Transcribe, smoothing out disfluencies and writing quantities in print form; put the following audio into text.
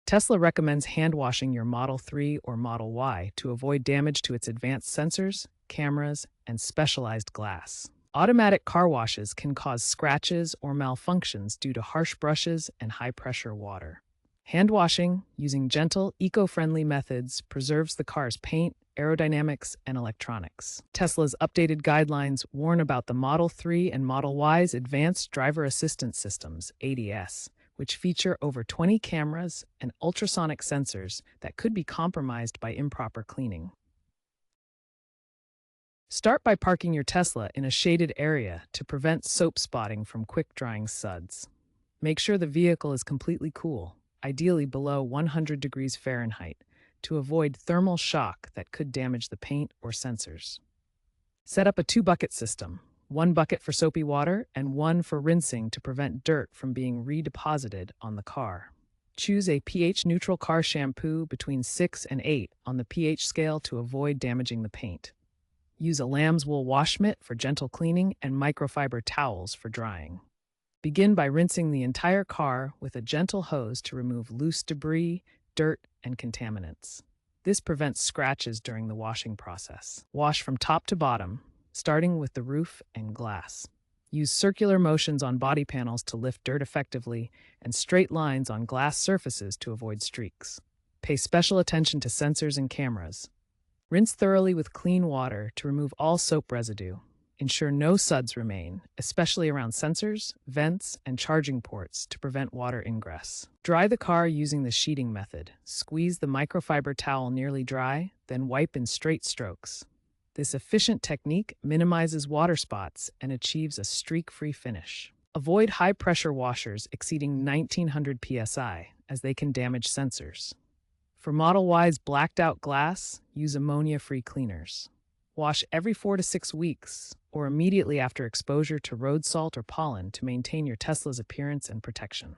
Tesla recommends hand washing your Model 3 or Model Y to avoid damage to its advanced sensors, cameras, and specialized glass. Automatic car washes can cause scratches or malfunctions due to harsh brushes and high-pressure water. Hand washing, using gentle, eco-friendly methods, preserves the car's paint, aerodynamics, and electronics. Tesla's updated guidelines warn about the Model 3 and Model Y's advanced driver assistance systems, ADS, which feature over 20 cameras and ultrasonic sensors that could be compromised by improper cleaning. Start by parking your Tesla in a shaded area to prevent soap spotting from quick-drying suds. Make sure the vehicle is completely cool, ideally below 100 degrees Fahrenheit, to avoid thermal shock that could damage the paint or sensors. Set up a 2-bucket system, 1 bucket for soapy water and 1 for rinsing to prevent dirt from being redeposited on the car. Choose a pH-neutral car shampoo between 6 and 8 on the pH scale to avoid damaging the paint. Use a lamb's wool wash mitt for gentle cleaning and microfiber towels for drying. Begin by rinsing the entire car with a gentle hose to remove loose debris, dirt, and contaminants. This prevents scratches during the washing process. Wash from top to bottom, starting with the roof and glass. Use circular motions on body panels to lift dirt effectively and straight lines on glass surfaces to avoid streaks. Pay special attention to sensors and cameras. Rinse thoroughly with clean water to remove all soap residue. Ensure no suds remain, especially around sensors, vents, and charging ports to prevent water ingress. Dry the car using the sheeting method. Squeeze the microfiber towel nearly dry, then wipe in straight strokes. This efficient technique minimizes water spots and achieves a streak-free finish. Avoid high-pressure washers exceeding 1900 psi, as they can damage sensors. For Model Y's blacked-out glass, use ammonia-free cleaners. Wash every 4 to 6 weeks, or immediately after exposure to road salt or pollen to maintain your Tesla's appearance and protection.